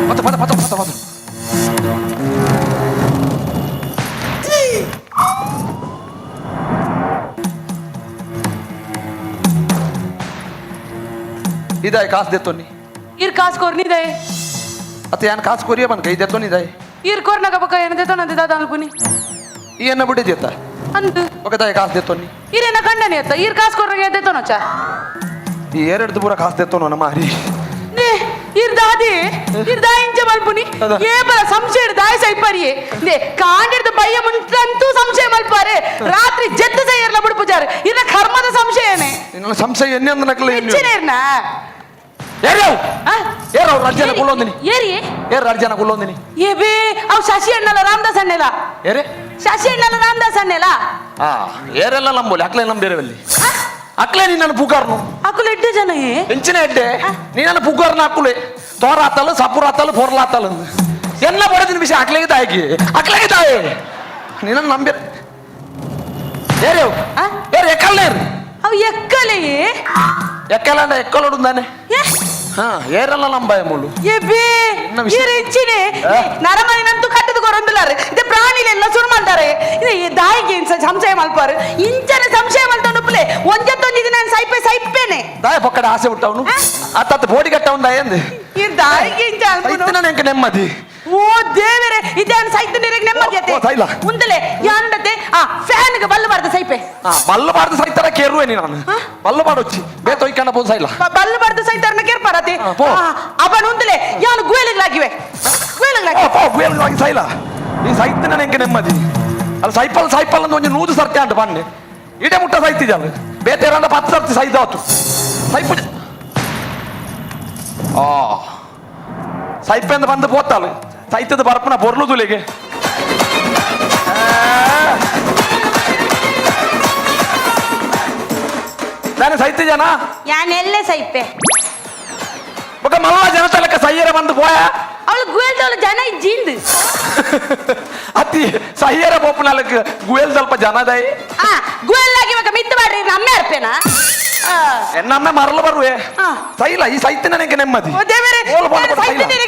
పద పద పద పద పద इदाय कास देतो नी इर कास कोर नहीं दे आता यान कास कोरिया पण काही देतो नी जाय इर कोर नका बका येन देतो ना देता दालपुनी येन बुडे देता अंत बघताय कास देतो नी इरे ना कंड नाही येत इर कास कोर नका देतो ना चा ಎರಡು ಪೂರ ಕಾಸ್ ದೇतो ना मारी ने इर दादी इर दाइंचे मलपुनी ये बरा संशय दाय सैपरिये ने कांडिर बయ్య ಮುಂತಂತೂ ಸಂಶಯ ಮಲ್ಪಾರೆ ರಾತ್ರಿ ಜೆದ್ದು ಸೈಯರ್ಲ ಬಿಡ್ಪುಜಾರೆ ಇರ ಕರ್ಮದ ಸಂಶಯನೇ ನಿನ್ನ ಸಂಶಯ ಎನ್ನೆ ಅಂದ ನಕಲ ಇಚ್ಚಿನೇರ್ನ ಏರೋ ಏರೋ ರಾಜ್ಯನ ಕುಲ್ಲೊಂದಿನಿ ಏರಿ ಏರ್ ರಾಜ್ಯನ ಕುಲ್ಲೊಂದಿನಿ ಏಬೇ ಅವ್ ಶಶಿ ಅಣ್ಣಲ ರಾಮದಾಸ್ ಅಣ್ಣಲ ಏರೆ ಶಶಿ ಅಣ್ಣಲ ರಾಮದಾಸ್ ಅಣ್ಣಲ ಆ ಏರೆಲ್ಲ ನಂಬೋಲಿ ಅಕ್ಲೆ ನಂಬೇರೆವಲ್ಲಿ ಅಕ್ಲೆ ನಿನ್ನನ್ನು ಪುಕಾರ್ನು ಅಕುಲು ಎಡ್ಡೆ ಜನ ಎಂಚಿನ ಎಡ್ಡೆ ನಿನ್ನನ್ನು ಪುಕಾರ್ನ ಅಕ್ಕುಲೆ ತೋರಾತಲು ಸಪುರಾತಲು ಫೋರ್ಲಾತಲು ಎಲ್ಲ ಬಡದಿನ ವಿಷಯ ಅಕ್ಲೆಗೆ ತಾಯಿ ನಿನ್ನನ್ನು ನಂಬಿ ಏರು ಏರು ಎಕ್ಕಲ್ಲೇರು ಅವ್ ಎಕ್ಕಲೆ ಎಕ್ಕಲ್ಲ ಅಂದ್ರೆ ಎಕ್ಕಲೋಡುಂದಾನೆ ಹಾ ಏರೆಲ್ಲ ನಂಬಾಯ ಮೂಳು ಎಬೇ ಏರೆ ಇಚ್ಚಿನೆ ನರಮನೆ ನಂತು ಕಟ್ಟದು ಕೊರಂದಿಲ್ಲಾರೆ ಇದೆ ಪ್ರಾಣಿಲೆಲ್ಲ ಸುರು ಮಾಡ್ತಾರೆ ಇದೆ ದಾಯಿಗೆ ಸಂಶಯ ಮಲ್ಪಾರು ಇಂಚನೆ ಸಂಶಯ ಮಲ್ತೊಂಡುಪ್ಲೆ ಒಂಜತ್ತೊಂಜಿ ದಿನ ಸೈಪೇನೆ ದಾಯ ಪಕ್ಕಡ ಆಸೆ ಬಿಟ್ಟವನು ಅತ್ತ ಬೋಡಿ ಕಟ್ಟವನ್ ದಾಯಂದು ಈ ದಾಯಿಗೆ ಇಂಚ ಅಲ್ಪನು ನೆಂಕ ನೆಮ್ಮದಿ ಓ ದೇವರೇ ಇದಾನ ಸೈತ ನೀರಿಗೆ ನೆಮ್ಮದಿ ಅತ್ತೆ ಉಂದಲೆ ಯಾನುಂಡತೆ ಆ ಫ್ಯಾನ್ ಗೆ ಬಲ್ಲು ಬಾರ್ದ ಸೈಪೆ ಬಲ್ಲು ಬಾರ್ದ ಸೈತರ ಕೇರುವೆ ನಾನು ಬಲ್ಲು ಬಾಡೊಚ್ಚಿ ಬೇತ ಒಯ್ಕಂಡ ಪೋದು ಸೈಲ ಬಲ್ಲು ಬಾರ್ದ ಸೈತರನ ಕೇರ್ಪಾರತೆ ಅಪನ ಉಂದಲೆ ಯಾನು ಗುಯಲಿಗ್ಲಾಗಿವೆ ಗುಯಲಿಗ್ಲಾಗಿ ಸೈಲ ಈ ಸೈತನ ನೆಂಕ ನೆಮ್ಮದಿ ಅಲ್ಲಿ ಸೈಪಲ್ ಅಂತ ಒಂಜಿ ನೂದು ಸರ್ತಿ ಅಂಟ ಬನ್ನೆ ಇಡೆ ಮುಟ್ಟ ಸೈತಿಜಲ್ಲ ಬೇತೆರಂಡ 10 ಸರ್ತಿ ಸೈದಾತು ಸೈಪು ಸೈಪೆಂದ ಬಂದು ಪೋತಾಳು ಸೈತದ ಬರಪನ ಬೊರ್ಲು ತುಲೆಗೆ ನಾನು ಸೈತ ಜನ ಯಾನೆಲ್ಲೆ ಸೈಪೆ ఒక మల్ల జనత లెక్క సయ్యర ಬಂದು పోయా ಅವಳು ಗುಯಲ್ದವಳು ಜನ ಇಜ್ಜಿಂದು ಅತಿ ಸಯ್ಯರ ಬೋಪನಾಲಕ್ಕೆ ಗುಯಲ್ ಸ್ವಲ್ಪ ಜನದೈ ಗುಯಲ್ಲಾಗಿ ಇವಾಗ ಮಿತ್ತು ಮಾಡ್ರಿ ನಮ್ಮೆ ಅರ್ಪೇನಾ ಎನ್ನಮ್ಮೆ ಮರಳು ಬರುವೆ ಸೈಲ ಈ ಸೈತಿನ ನೆಂಗೆ ನೆಮ್ಮದಿ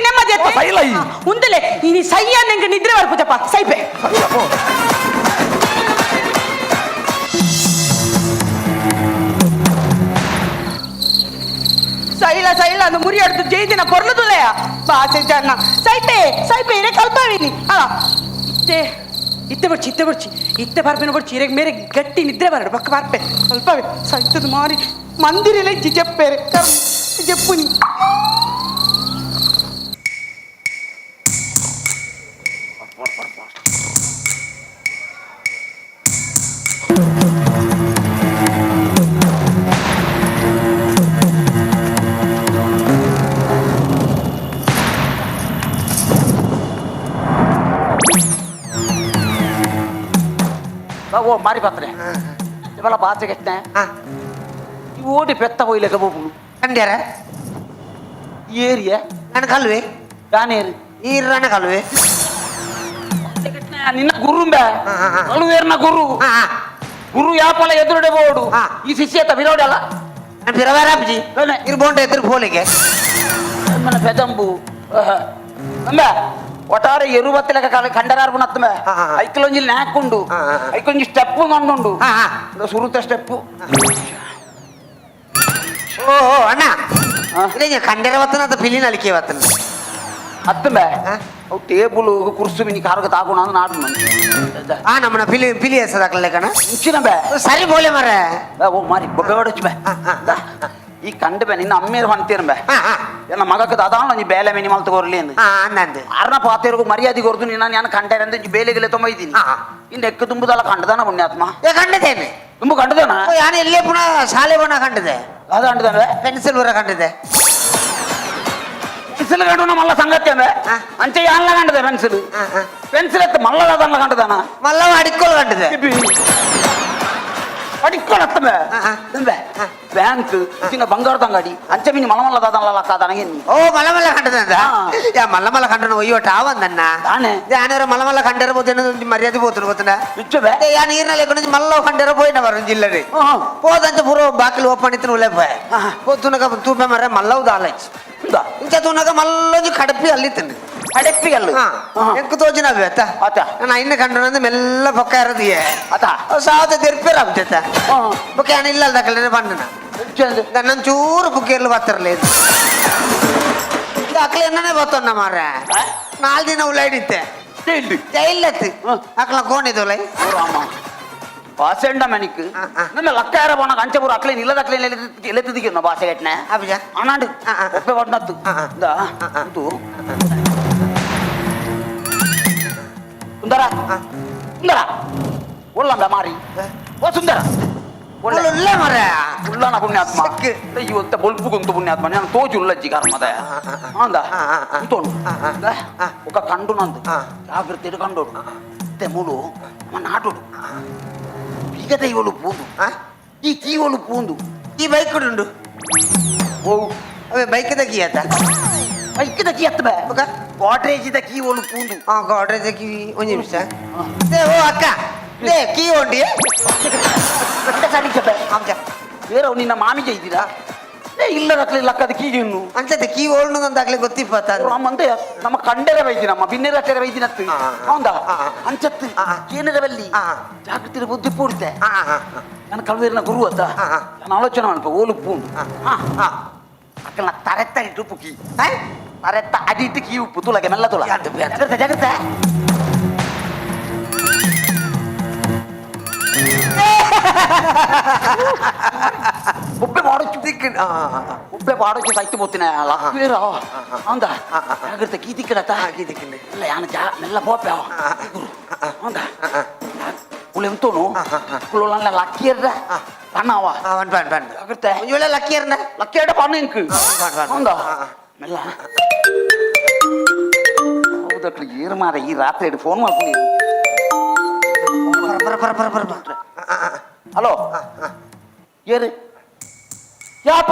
ನೆಮ್ಮದಿ ಸೈಲ ಈ ಉಂದಲೆ ಈ ಸಯ್ಯ ನೆಂಗೆ ನಿದ್ರೆ ಬರ್ಪುಜಪ್ಪ ಸೈಪೆ ಸೈಲ ಅಂದು ಮುರಿ ಹಿಡ್ದು ಜೈದಿನ ಪೊರ್ಲುದುಲೆಯ ಬಾಸೆ ಜನ ಸೈಪೆ ಇರೇ ಕಲ್ಪಾವಿನಿ ಅಲ್ಲ ಇತ್ತೆ ಬರ್ಚಿ ಇತ್ತೆ ಬರ್ಪೇನ ಬರ್ಚಿ ಇರೇ ಮೇರೆ ಗಟ್ಟಿ ನಿದ್ರೆ ಬರಡು ಬಕ್ಕ ಬರ್ಪೆ ಸ್ವಲ್ಪವೇ ಸೈತದ ಮಾರಿ ಮಂದಿರಲೆ చెప్పేరే చెప్పుని ಓ ಮಾರಿ ಪಾತ್ರೆ ಇವೆಲ್ಲ ಬಾಚೆ ಕೆಟ್ಟನೆ ಓಡಿ ಪೆತ್ತ ಹೋಯ್ಲೆಕ್ಕ ಬೋಪುನು ಕಂಡ್ಯಾರ ಏರಿಯ ನನ್ನ ಕಲ್ವೆ ಯಾನೇರಿ ಈರನ ಕಲ್ವೆ ನಿನ್ನ ಗುರುಂಬೆ ಕಳುವೇರ್ನ ಗುರು ಯಾಪಲ ಎದುರುಡೆ ಬೋಡು ಈ ಶಿಷ್ಯತ ವಿರೋಡಿ ಅಲ್ಲ ನಾನು ಪಿರವಾರಾಬ್ಜಿ ಇರ್ಬೋಂಡ ಎದುರು ಫೋಲಿಗೆ మన పెదంబు అంబే ಒಟ್ಟಾರೆ ಎರುವತ್ತಲೆಕ ಕಂಡರಾರ್ಬು ನತ್ತಮೆ ಐಕ್ಲೊಂಜಿ ನಾಕುಂಡು ಐಕೊಂಜಿ ಸ್ಟೆಪ್ ಕಂಡುಂಡು ಸುರುತ ಸ್ಟೆಪ್ ಓ ಅಣ್ಣ ಇಲ್ಲ ಕಂಡರ ವತ್ತನ ಅದ ಪಿಲಿನ ಅಲಿಕೆ ವತ್ತನ ಅತ್ತಂಬೆ ಅವು ಟೇಬಲ್ ಕುರ್ಸು ಬಿನಿ ಕಾರಕ ತಾಕೋಣ ನಾಡು ನಮ್ಮನ ಪಿಲಿ ಹೆಸದಾಕಲ್ಲ ಕಣ ಇಂಚಿನಬೆ ಸರಿ ಬೋಲೆ ಮರ ಓ ಮಾರಿ ಬೊಬ್ಬೆ ಬೆ ಈ ಕಂಡು ನಿನ್ನ ಅಮ್ಮೇರು ಹೊಂತೀರಂಬೆ ನನ್ನ ಮಗಕ್ಕೆ ದಾದಾಣ ನೀ ಬೇಲೆ ಮಿನಿಮಲ್ ತಗೋರ್ಲಿ ಅಂದು ನಂದು ಅರ್ನ ಪಾತೆರ್ಗು ಮರ್ಯಾದೆ ಕೊರ್ದು ನಿನ್ನ ನಾನು ಕಂಡೇರೆ ಅಂದ್ರೆ ಬೇಲೆಗೆಲೆ ತೊಂಬೈದ್ದೀನಿ ಇನ್ನು ಎಕ್ಕ ತುಂಬುದಲ್ಲ ಕಂಡದಾನ ಪುಣ್ಯಾತ್ಮ ಕಂಡಿದ್ದೇನೆ ತುಂಬ ಕಂಡದಾನ ನಾನು ಎಲ್ಲೇ ಪುನಃ ಶಾಲೆ ಬಣ್ಣ ಕಂಡಿದೆ ಅದು ಕಂಡದಾನೆ ಪೆನ್ಸಿಲ್ ಬರ ಕಂಡಿದೆ ಪೆನ್ಸಿಲ್ ಕಂಡು ಮಲ್ಲ ಸಂಗತಿ ಅಂದ್ರೆ ಅಂಚೆ ಯಾನ್ಲ ಕಂಡದೆ ಪೆನ್ಸಿಲ್ ಎತ್ತ ಮಲ್ಲದಾದಲ್ಲ ಕಂಡದಾನ ಮಲ್ಲವ ಅಡಿಕೋಲ್ ಕಂಡಿದೆ ಅಡಿಕೊಳತ್ತಮೆ ಬ್ಯಾಂಕ್ ಇನ್ನ ಬಂಗಾರದ ಅಂಗಡಿ ಅಂಚೆ ಮಿನಿ ಮಲಮಲ್ಲ ದಾದಲ್ಲ ಕಾದನಗೆ ಓ ಮಲಮಲ್ಲ ಕಂಡದಂದ ಯಾ ಮಲ್ಲಮಲ್ಲ ಕಂಡನ ಒಯ್ಯೋಟ ಆವಂದನ್ನ ತಾನೆ ಯಾನೇರ ಮಲಮಲ್ಲ ಕಂಡರ ಬೋತನ ಮರ್ಯಾದೆ ಬೋತನ ಗೊತ್ತನ ಬಿಚ್ಚಬೆ ಯಾ ನೀರ್ನಲ್ಲಿ ಕೊಂಚ ಮಲ್ಲ ಕಂಡರ పోయిన వరం జిల్లరే పోదంచ పూర బాకిలు ఓపెన్ ఇతను ఉలేపోయా పొద్దునక తూపే మరే మల్లవు దాలచ్చి ಎಂತ ಇಂಚ ತೂನಾಗ ಮಲ್ಲೊಂದು ಕಡಪಿ ಅಲ್ಲಿ ತಿಂದು ಅಡೆಪ್ಪಿಗಲ್ಲು ಎಂಕು ತೋಜಿನ ಅಭ್ಯತ ಆತ ನಾನು ಕಂಡು ಮೆಲ್ಲ ಪೊಕ್ಕ ಇರೋದಿಯೇ ಆತ ಸಾವತ ತೆರ್ಪೇರ ಆಗ್ತೈತ ಬೊಕ್ಕೆ ನಾನು ಇಲ್ಲ ಅಲ್ದಕ್ಕಲ್ಲ ಬಣ್ಣನ ನನ್ನ ಚೂರು ಬುಕ್ಕಿರ್ಲು ಬತ್ತಿರಲಿಲ್ಲ ಅಕ್ಲ ಎಣ್ಣನೆ ಬತ್ತೊನ್ನ ಮಾರ 4 ದಿನ ಉಳ್ಳಾಡಿತ್ತೆ ಜೈಲತ್ತು ಅಕ್ಲ ಕೋಣಿದೋಲೈ ಭಾಷೆಂಡ ಮನಿಕ್ ನನ್ನ ಲಕ್ಕಾರ போன ಕಂಚಪುರ ಅಕ್ಲೆ ನಿಲ್ಲದ ಅಕ್ಲೆ ಎಲೆತ್ತಿದಿಕ್ಕೆ ಭಾಷೆ ಕೆಟ್ನೆ ಅಬ್ಜಾ ಅನಾಂಡು ಒಪ್ಪೆ ಬಡ್ನತ್ತು ಇದು ಸುಂದರ ಸುಂದರ ಒಳ್ಳಂದ ಮಾರಿ ಓ ಸುಂದರ ಒಳ್ಳೆ ಮರ ಉಳ್ಳನ ಪುಣ್ಯಾತ್ಮ ಇವತ್ತ ಬೊಲ್ಪು ಕುಂತು ಪುಣ್ಯಾತ್ಮ ನಾನು ತೋಜು ಉಳ್ಳಜ್ಜಿ ಕರ್ಮದ ಅಂದ ಅಂತೋನು ఒక ಕಂಡು ನಂದು ಜಾಗೃತಿ ಕಂಡೋಡು ಮತ್ತೆ ಮೂಲು ನಮ್ಮ ನಾಟೋಡು ಬೀಗದ ಇವಳು ಪೂಂದು ಈ ಕೀವಳು ಪೂಂದು ಈ ಬೈಕ್ ಉಂಡು ಓ ಅವೇ ಬೈಕ್ ಕೀಯತ ಬೈಕದ ಕೀ ಹತ್ತ ಬೇ ಗೋಡ್ರೇಜಿದ ಕೀವಳು ಪೂಂದು ಗೋಡ್ರೇಜ್ ಕೀ ಒಂದು ನಿಮಿಷ ಓ ಅಕ್ಕ ಲೇ ಕೀ ಉಂಡಿ ಬೇರೆ ನಿನ್ನ ಮಾಮಿಗೆ ಇದ್ದೀರಾ ಇಲ್ಲ ರಕ್ಲಿ ಲಕ್ಕದ ಕೀಗೆ ಇನ್ನು ಅಂಚತೆ ಕೀ ಓಲ್ನು ಅಂದಾಗ್ಲೇ ಗೊತ್ತಿಪ್ಪತ್ತ ನಮ್ಮಂದೆ ನಮ್ಮ ಕಂಡೆರ ವೈದ್ಯನಮ್ಮ ಬಿನ್ನೆರ ಅಟ್ಟೆರ ವೈದ್ಯನತ್ತು ಹೌದಾ ಅಂಚತ್ತು ಏನೆರ ಬಲ್ಲಿ ಜಾಗೃತಿ ಬುದ್ಧಿ ಪೂಡ್ತೆ ನನ್ನ ಕಲ್ವೇರಿನ ಗುರು ಅತ್ತ ನಾನು ಆಲೋಚನೆ ಮಾಡ್ಬೇಕು ಓಲು ಪೂಂಡು ಅಕ್ಕನ ತರೆತ್ತ ಇಟ್ಟು ಪುಕಿ ತರೆತ್ತ ಅಡಿಟ್ಟು ಕೀ ಉಪ್ಪು ತುಲಗೆ ಮೆಲ್ಲ ತುಲ ಜಾಗ್ರತೆ ಜಾಗ್ರತೆ ಉಪ್ಪೆ ಮಾಡೊಚ್ಚು ಉಪ್ಪೆ ಮಾಡೊಚ್ಚು ಸೈತು పోతున్నా లక్వేరా అవుందా జాగ్రత్త గీతి కిడతా ಇಲ್ಲ ಯಾನ ಮೆಲ್ಲ పోపే అవుందా పులెంతోను పులొల్ల లక్కియర్ర పన్నావా పన్ జాగ్రత్త ఇవల లక్కియర్న లక్కియడ పన్ను ఇంకు అవుందా ಮೆಲ್ಲ ಹೌದಕ್ಲಿ ಏರು ಮಾರ ಈ ರಾತ್ರಿ ಫೋನ್ ಮಾಡ್ತೀನಿ ಹಲೋ ಏರು ಯಾಪ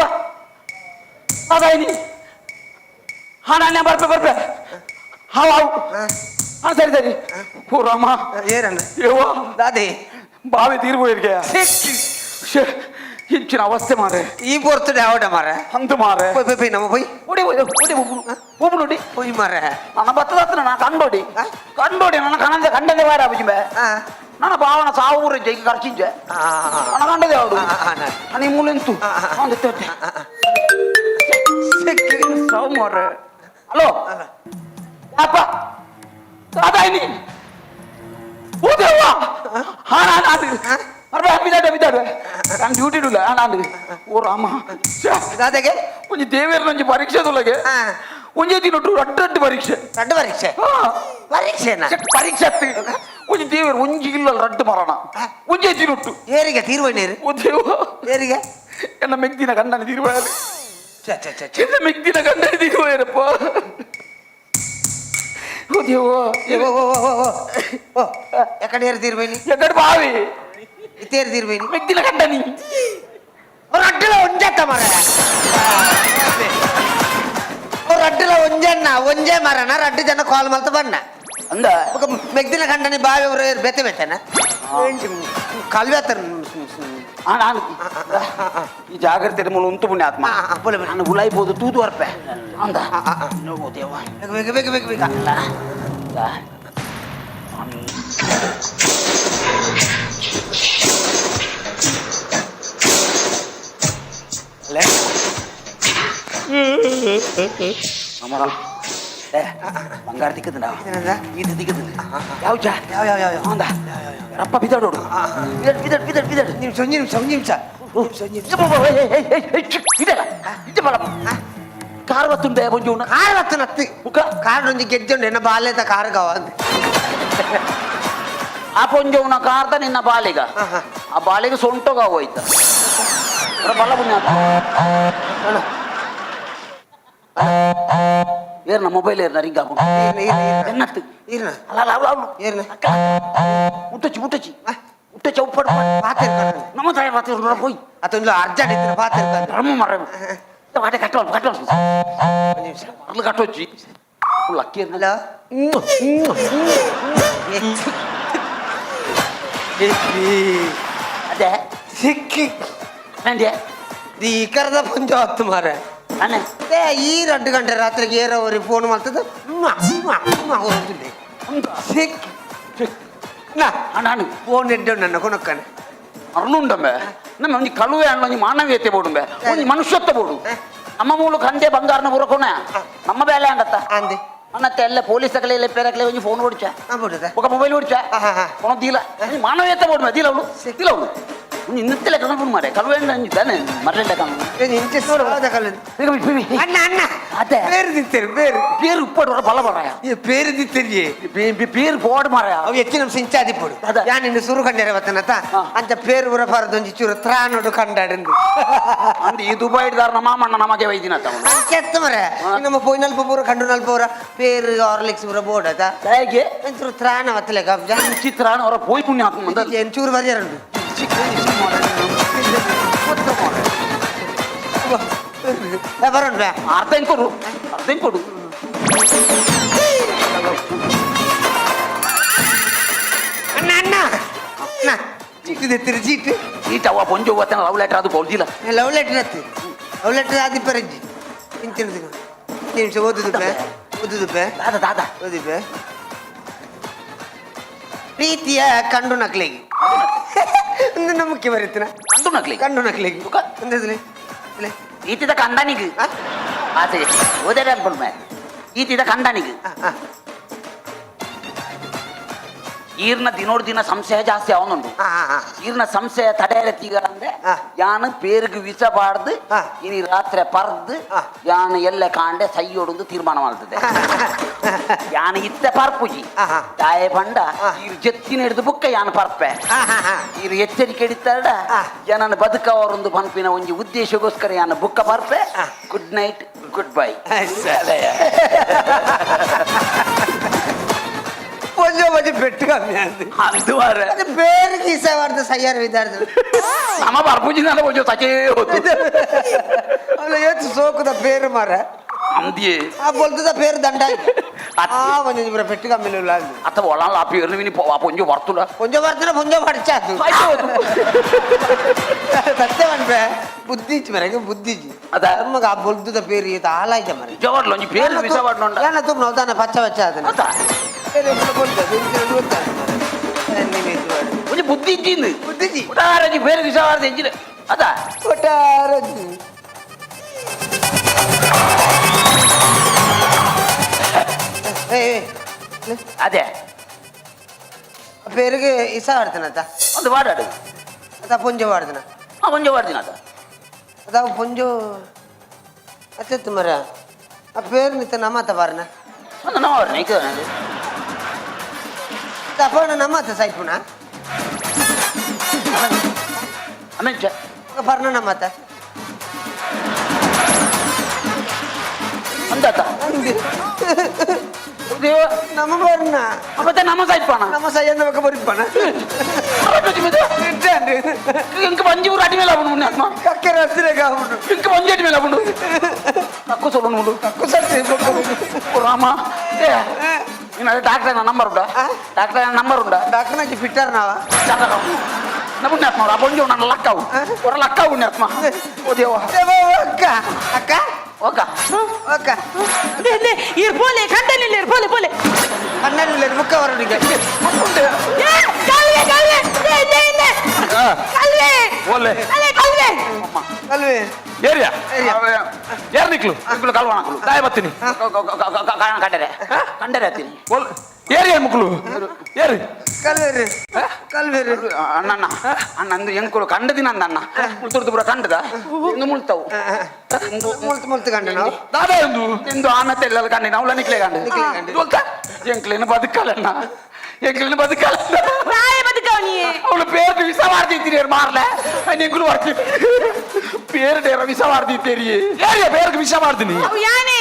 ಅದಾಯ್ನಿ ನಾನು ಬರ್ಪೆ ಹಾವು ಹಾಂ ಸರಿ ಸರಿ ಓ ರಾಮ ಏರಣ್ಣ ಏವೋ ದಾದಿ ಬಾವಿ ತೀರ್ಬೋಯಿರ್ಗೆ ಇಂಚಿನ ಅವಸ್ಥೆ ಮಾರೆ ಈ ಬರ್ತಡೆ ಯಾವಡ ಮಾರ ಅಂತು ಮಾರೆ ಪೋಯ್ ನಮ್ಮ ಪೋಯ್ ಓಡಿ ಒಬ್ಬ ನೋಡಿ ಪೋಯ್ ಮಾರ ನನ್ನ ಭತ್ತದ ನಾ ಕಂಡೋಡಿ ನನ್ನ ಕಂಡದೆ ಬೇರೆ ಅಭಿಜಿಂಬೆ ನನ್ನ ಭಾವನ ಸಾವು ಊರ ಜೈಗೆ ಖರ್ಚಿಂಜೆ ನನ್ನ ಕಂಡದೆ ಅವಡು ನೀ ಮೂಲೆಂತು ಸಾವು ಮಾರೆ ಹಲೋ ಅಪ್ಪ ಅದಾಯ್ನಿ ಓ ದೇವ ಹಾ ನಾನು ಬಿದ್ದಾಡು ನಾನು ಡ್ಯೂಟಿ ಇಡಲ್ಲ ನಾನು ಓ ರಾಮ ದಾದೆಗೆ ಒಂಜಿ ದೇವೇರ್ ನಂಜಿ ಪರೀಕ್ಷೆ ತೊಲಗೆ ಒಂಜೆ ತಿನ್ನೊಟ್ಟು ರಡ್ಡು ಪರೀಕ್ಷೆ ರಡ್ಡು ಪರೀಕ್ಷೆ ಪರೀಕ್ಷೆನಾ ಪರೀಕ್ಷೆ ಒಂಜಿ ದೇವೇರ್ ಒಂಜಿ ಇಲ್ಲ ರಡ್ಡು ಮರಣ ಒಂಜೆ ತಿನ್ನೊಟ್ಟು ಏರಿಗೆ ತೀರ್ವಣ್ಣೀರು ಓ ದೇವ ಏರಿಗೆ ಎನ್ನ ಮೆಗ್ದಿನ ಗಂಡನ ತಿರುವಾಯಲು ಎನ್ನ ಮೆಗ್ದಿನ ಗಂಡನ ತಿರುವಾಯರಪ್ಪ ಓ ದೇವ ಓ ಎಕಡೆ ಏರು ತೀರ್ವೇನಿ ಎಕಡೆ ಬಾವಿ ಇತ್ತೇರು ತೀರ್ವೇನಿ ಮೆಗ್ದಿನ ಗಂಡನಿ ರಡ್ಡುಲ ಒಂಜತ್ತ ಮರ ರಡ್ಡುಲ ಒಂಜೆ ಮರನ ರಡ್ಡು ಜನ ಕಾಲ್ ಮಲ್ತ ಬಣ್ಣ ಅಂದ ಮೆಗ್ದಿನ ಗಂಡನಿ ಬಾವಿ ಅವರು ಬೆತ್ತೆ ಬೆತ್ತನ ಕಲ್ವೇತರ ನಾನು ಈ ಜಾಗ್ರತೆ ಮೂಲ ಉಂಟು ಪುಣ್ಯಾತ್ಮ ನಾನು ಉಲಾಯ್ಬೋದು ತೂತು ವರ್ಪೆ ಅಂದ ನೋವು ದೇವ ಬೇಗ ಅಲ್ಲ ಬಂಗಾರ ದಿಕ್ಕದ ಇದು ದಿಕ್ಕದ ಯಾವ ಹೌದಾ ರಪ್ಪ ಬಿದ್ದಾಡೋಡು ಬಿದ್ದಾಡು ನಿಮಿಷ ಒಂದು ನಿಮಿಷ ಕಾರ್ ಬತ್ತುಂಡೆ ಒಂಜು ಕಾರ್ ಬತ್ತು ನತ್ತಿ ಕಾರ್ ಒಂಜಿ ಗೆಜ್ಜುಂಡು ಎನ್ನ ಬಾಲ್ಯದ ಕಾರ್ ಗವ ಆ ಪೊಂಜವನ ಕಾರ್ದ ನಿನ್ನ ಬಾಲಿಗ ಆ ಬಾಲಿಗೆ ಸೊಂಟೋಗ ಹೋಯ್ತ ಬಲ್ಲ ಪುಣ್ಯ ಏರ್ನ ಮೊಬೈಲ್ ಏರ್ನ ರಿಂಗ್ ಹಾಕೊಂಡು ಎನ್ನತ್ತು ಅಲ್ಲ ಮುಟ್ಟಚ್ಚಿ ಉಪ್ಪಡು ನಮ್ಮ ತಾಯಿ ಪಾತ್ರ ಹೋಯ್ ಅತೊಂದು ಅರ್ಜೆಂಟ್ ಇತ್ತು ಪಾತ್ರ ಧರ್ಮ ಮರ ವಾಟೆ ಕಟ್ಟೋದು ಅಲ್ಲಿ ಕಟ್ಟೋಚ್ಚಿ ಲಕ್ಕಿ ಅಲ್ಲ ಅದೇ ಸಿಕ್ಕಿ ನಂಗೆ ಈ ಕರದ ಪುಂಜ ಹೊತ್ತು ಮಾರ ಅಣ್ಣ ಈ 2 ಗಂಟೆ ರಾತ್ರಿಗೆ ಏರೋವರಿಗೆ ಫೋನ್ ಮಾಡ್ತದ ಹೋಗ್ತಿದ್ದೆ ಅಣ್ಣ ಫೋನ್ ಎಡ್ಡ ನನ್ನ ಕೊನಕ್ಕನೆ ಅರ್ನುಂಡಂಬೆ ನಮ್ಮ ಒಂಜಿ ಕಳುವೆ ಅಣ್ಣ ಒಂಜಿ ಮಾನವೀಯತೆ ಬೋಡುಂಬೆ ಒಂಜಿ ಮನುಷ್ಯತ್ವ ಬೋಡು ನಮ್ಮ ಮೂಲು ಕಂದೆ ಬಂಗಾರನ ಬುರಕೊಣ ನಮ್ಮ ಬೇಲೆ ಅಂಗತ್ತ ಅಂದೆ ಅನ್ನತ್ತೆ ಎಲ್ಲ ಪೊಲೀಸ್ ತಗಲೆ ಪೇರಕ್ಲೆ ಒಂಜಿ ಫೋನ್ ಹೊಡಿಚ ఒక ಮೊಬೈಲ್ ಹೊಡಿಚ ಕೊನ ದೀಲ ಮಾನವೀಯತೆ ಬೋಡು ದೀಲ ಅವಳು ದೀಲ ಅವಳು ಇನ್ನತ್ತಲೆ ಕಲ್ಪು ಮಾರೆ ಕಳುವೆ ಅಂದಿದ್ದಾನೆ ಮರಳೆ ಅಣ್ಣ ಅಣ್ಣ ಅದೇ ಬೇರೆ ದಿತ್ತೇರು ಬೇರೆ பேர் உப்படு வர பல வரையா ಬೇರೆ ದಿತ್ತೇರಿಯೇ பேர் போடு மாறையா ಅವು ಹೆಚ್ಚಿನ ಸಿಂಚಾದಿ ಪೋಡು ಅದ. ಯಾನ್ ಇನ್ನು ಸುರು ಕಂಡರೆ ಬತ್ತನತ ಅಂಚ ಪೇರು ಬರ ಬರದೊಂಜಿ ಚೂರು ತ್ರಾನೋಡು ಕಂಡಾಡಂದು ಅಂದ್ ಈ ದುಬೈ ದಾರನ ಮಾಮಣ್ಣ ನಮಗೆ ವೈದಿನ ಕೆತ್ತ ಮರೆ ನಮ್ಮ ಪೋಯ್ ನಲ್ಪ ಪೂರ ಕಂಡು ನಲ್ಪ ಪೂರ ಪೇರು ಹಾರ್ಲಿಕ್ಸ್ ಪೂರ ಬೋರ್ಡ್ ಅದ ಹೇಗೆ ಒಂಚೂರು ತ್ರಾಣ ಬತ್ತಲೆ ಕಬ್ಜ ಚಿತ್ರಾನ ಅವರ ಪೋಯ್ ಪುಣ್ಯ ಹಾಕೊಂಡ್ ಎಂಚೂರು ಬರೆಯರಂಡು ಬರೋಣ ಅರ್ಧ ಹೆಂಗ್ ಕೊಡು ಅರ್ಧ ಹೆಂಗ್ ಕೊಡು ಅಣ್ಣ ಅಣ್ಣ ಅಣ್ಣ ಚೀಟು ತೆತ್ತಿರು ಚೀಟು ಈಟವ್ವ ಪೊಂಜು ಹೋಗ್ತಾನೆ ಲವ್ ಲೆಟರ್ ಅದು ಬೌದಿಲ್ಲ ಲವ್ ಲೆಟರ್ ಹತ್ತಿ ಲವ್ ಲೆಟರ್ ಆದಿ ಪರಜ್ಜಿ ಇಂತಿನ ನಿಮಿಷ ಓದುದುಪ್ಪೆ ದಾದ ದಾದ ಓದಿಪ್ಪೆ ಪ್ರೀತಿಯ ಕಂಡು ನಕ್ಲಿಗೆ ಒಂದು ನಮ್ಮಕ್ಕೆ ಬರೀತಿನ ಅಂದು ನಕ್ಲಿ ಕಂಡು ನಕ್ಲಿಗೆ ಒಂದಿರಲಿ ಈತಿದ ಕಂಡನಿಗೆ ಆಸೆ ಓದೇ ಅನ್ಕೊಂಡ್ಮೆ ಈತಿದ ಕಂಡನಿಗೆ ಈರ್ನ ದಿನೋಡ್ ದಿನ ಸಂಶಯ ಜಾಸ್ತಿ ಅವನುಂಡು ಈರ್ನ ಸಂಶಯ ತಡೆಯಲತ್ತೀಗಂದ್ರೆ ಯಾನು ಪೇರಿಗೆ ವಿಷಬಾರ್ದು ಇನಿ ರಾತ್ರಿ ಪರ್ದು ಯಾನು ಎಲ್ಲ ಕಾಂಡೆ ಸೈಯೊಡೊಂದು ತೀರ್ಮಾನ ಮಾಡ್ತದೆ ಯಾನು ಇತ್ತೆ ಪರ್ಪುಜಿ ತಾಯ ಪಂಡ ಈರು ಜತ್ತಿನ ಹಿಡಿದು ಬುಕ್ಕ ಯಾನು ಪರ್ಪೆ ಈರು ಎಚ್ಚರಿಕೆ ಹಿಡಿತಾಡ ಯಾನನ್ನು ಬದುಕವರೊಂದು ಪಂಪಿನ ಒಂಜಿ ಉದ್ದೇಶಗೋಸ್ಕರ ಯಾನು ಬುಕ್ಕ ಪರ್ಪೆ ಗುಡ್ ನೈಟ್ ಗುಡ್ ಬೈ கொஞ்சம் கொஞ்சம் பெட்டு கம்மியாது ಅದು ಮಾರ್ರೆ. அது பேருக்கு இசைவார்த்தை சையார் விதார்த்தம் ನಮ್ಮ ಬರ್ಪುಜಿನ ಕೊಂಚ ಸಚೇ ಹೋತು அவளை ஏற்று சோக்குத பேரு மாற ಅಂದಿಯೇ ಆ ಬೊಲ್ತದ ಪೇರು ದಂಡ కొంచెం ఇప్పుడు పెట్టి కమ్మిలు ಅತ್ತ ಒಳಲ್ಲ ಆ ಪೇರ್ನ ವಿನಿ ಪೊಂಜು ಬರ್ತುಲ కొంచెం పడుతున్నా కొంచెం పడిచాదు ಸತ್ಯ ಅನ್ಪೆ ಬುದ್ಧಿಚ್ಚಿ ಮರೆಗೆ ಬುದ್ಧಿಚ್ಚಿ ಅದ ನಮಗೆ ಆ ಬೊಲ್ತದ ಪೇರು ಈತ ಹಾಲಾಯ್ತ ಮರೆ ಜವಾಡ್ಲು ಒಂಜಿ ಪೇರು ವಿಷ ಮಾಡ್ನೊಂಡ ಏನ ತುಂಬ ನವ್ದಾನ ಪಚ್ಚ ಪಚ್ಚ ಅದನ್ನ ಒಂಜಿ ಬುದ್ಧಿ ಇಜ್ಜಿಂದು ಬುದ್ಧಿಜಿ ಒಟ್ಟಾರೆ ಪೇರು ವಿಷ ಮಾಡ್ದೆ ಎಂಜಿನ ಅದ ಒಟ್ಟಾರಜ್ಜಿ ಅದೇ పేరుకి ఇసా వాడుతున్నా ಒಂದು ವಾಡಾಡು అదా పుంజ వాడుతున్నా ಕೊಂಚ ವಾಡ್ದಿನ ಅದ అదా పుంజు అచ్చెత్తు మరి ఆ పేరు నిత్త నమ్మత వారిన ಒಂದು ನಾವು ನೈಕ అప్పుడు నమ్మత సైపునా ಅಮೆಂಚ పర్ణ నమ్మత ಅಂದಾತ ದೇವ నమ్మ పర్ణ ಮತ್ತೆ ನಮ್ಮ ಸೈಪಾನ నమ్మ సయ్యన్న ఒక పొరిపన ఇంక మంచి ఊరు అటు మీద ఉండు ఆత్మ కక్కెర వస్తులే కావును ఇంక మంచి అటు మీద ఉండు తక్కువ చూడండి ఉండు తక్కువ సర్చి రామా నేను డాక్టర్ అయిన నంబర్ ఉందా డాక్టర్ అయిన నంబర్ ఉందా డాక్టర్ నుంచి ఫిట్టర్ నావా నమ్ముండి ఆత్మ రా పొంజు నన్ను లక్కావు ఒక లక్కావు ఉండి ఆత్మ ఓ దేవా అక్క అక్క ఓక ఓక പോലെ കണ്ടല്ലേ പോലെ പോലെ అన్నది లేదు ముక్క వరడు కల్వే ಏರಿಯಾ ಯಾರು ನಿಕ್ಲು ಕಲ್ವಾಣಕಲು ದಾಯ ಬತ್ತೀನಿ ಕಂಡರೆ ಕಂಡರೆ ಹತ್ತೀನಿ ಏರಿಯಾ ಮುಕ್ಳು ಏರಿ ಕಲ್ವೇರಿ ಕಲ್ವೇರಿ ಅಣ್ಣ ಅಣ್ಣ ಅಂದು ಎಂಕುಳು ಕಂಡದಿನ ಅಂದ ಅಣ್ಣ ಮುಳ್ತುರ್ದು ಪುರ ಕಂಡದ ಇಂದು ಮುಳ್ತಾವು ಮುಳ್ತು ಮುಳ್ತು ಕಂಡ ನಾವು ದಾದಾ ಎಂದು ಇಂದು ಆನತ್ತೆ ಎಲ್ಲ ಕಂಡಿ ನಾವು ನಿಕ್ಲೆ ಕಂಡು ಎಂಕ್ಲೇನು ಬದುಕಲ್ಲಣ್ಣ ಎಂಕ್ಲೇನು ಬದುಕಲ್ಲ ಅವಳು ಪೇರು ವಿಷ ಮಾಡ್ತಿದ್ದೀರಿ ಮಾರ್ಲೆ ಎಂಕುಳು ಮಾಡ್ತೀನಿ ಪೇರು ಡೇರ ವಿಷ ಮಾಡ್ತಿದ್ದೀರಿ ಏರಿಯಾ ಬೇರೆ ವಿಷಯ ಮಾಡ್ತೀನಿ ಯಾನೇ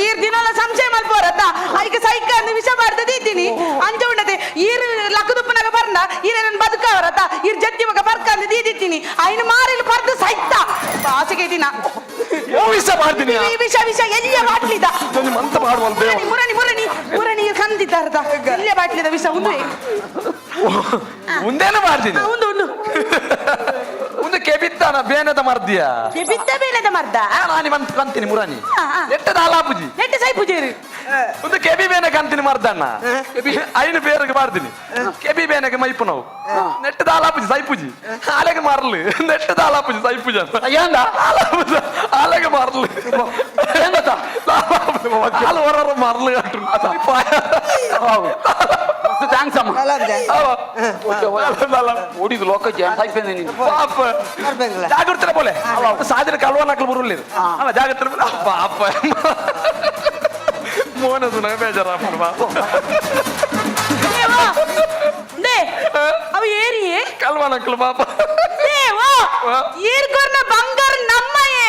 ಈರ್ ದಿನಲ್ಲ ಸಂಶಯ ಮಲ್ಪೋರತ್ತ ಅದಕ್ಕೆ ಸೈಕ ಅಂದು ವಿಷ ಮಾಡ್ತದೆ ಇದ್ದೀನಿ ಅಂಚ ಉಂಡತೆ ಈರ್ ಲಕ್ಕದುಪ್ಪನಾಗ ಬರ್ನ ಈರ ನನ್ನ ಬದುಕವರತ್ತ ಈರ್ ಜತ್ತಿ ಮಗ ಬರ್ಕ ಅಂತ ದೀದಿತ್ತೀನಿ ಐನು ಮಾರಿಲು ಬರ್ದು ಸೈತ ಆಸೆಗೆ ದಿನ ವಿಷಯ ಮಾಡ್ತೀನಿ ಈ ವಿಷ ವಿಷ ಎಲ್ಲ ಬಾಟ್ಲಿದ ಮಂತ ಮಾಡುವಲ್ ದೇವ ಮುರಣಿ ಮುರಣಿ ಮುರಣಿ ಕಂದಿದ್ದಾರದ ಎಲ್ಲ ಬಾಟ್ಲಿದ ವಿಷ ಉಂದು ಮುಂದೇನು ಮಾಡ್ತೀನಿ ಉಂದು ಉಂದು ಒಂದು ಕೆಬಿತ್ತ ಎಂತಾನ ಬೇನೆದ ಮರ್ದಿಯ ಬಿದ್ದ ಬೇನೆದ ಮರ್ದ ನಾನಿ ಮಂತ್ ಕಂತೀನಿ ಮುರಾನಿ ಹಾ, ಹಾ. ಎಟ್ಟದ ಆಲಾಪುಜಿ ನೆಟ್ಟು ಸೈ ಪೂಜೇರಿ ಒಂದು ಕೆಬಿ ಬೇನೆ ಕಂತೀನಿ ಮರ್ದಣ್ಣ ಐನು ಬೇರೆಗೆ ಮಾಡ್ತೀನಿ ಕೆಬಿ ಬೇನೆಗೆ ಮೈಪು ನಾವು ನೆಟ್ಟದ ಆಲಾಪುಜಿ ಸೈಪುಜಿ ಆಲೆಗೆ ಮಾರ್ಲು ನೆಟ್ಟದ ಆಲಾಪುಜಿ ಸೈಪುಜಿ ಅಂತ ಅಯ್ಯಾಂದ ಆಲಾಪುಜ ಆಲೆಗೆ ಮಾರ್ಲು ಹಾಲು ಹೊರ ಮಾರ್ಲು ಅಟ್ರು ಥ್ಯಾಂಕ್ಸ್ ಅಮ್ಮ ಅಲ್ಲ ಓಡಿದು ಲೋಕ ಸಾಯ್ತೇನೆ ನೀನು ಪಾಪ ಬರ್ಬೇಕಲ್ಲ ಜಾಗ್ರತೆ ಬೋಲೆ ಸಾದಿನ ಕಲ್ವ ನಕಲು ಬರುಲ್ಲ ಅಲ್ಲ ಜಾಗ್ರತೆ ಪಾಪ ಮೋನದು ನಾ ಬೇಜಾರ ಅವ ಏರಿ ಕಲ್ವ ನಕಲು ಪಾಪ ಈರ್ಕೊರ್ನ ಬಂಗಾರ ನಮ್ಮಯೇ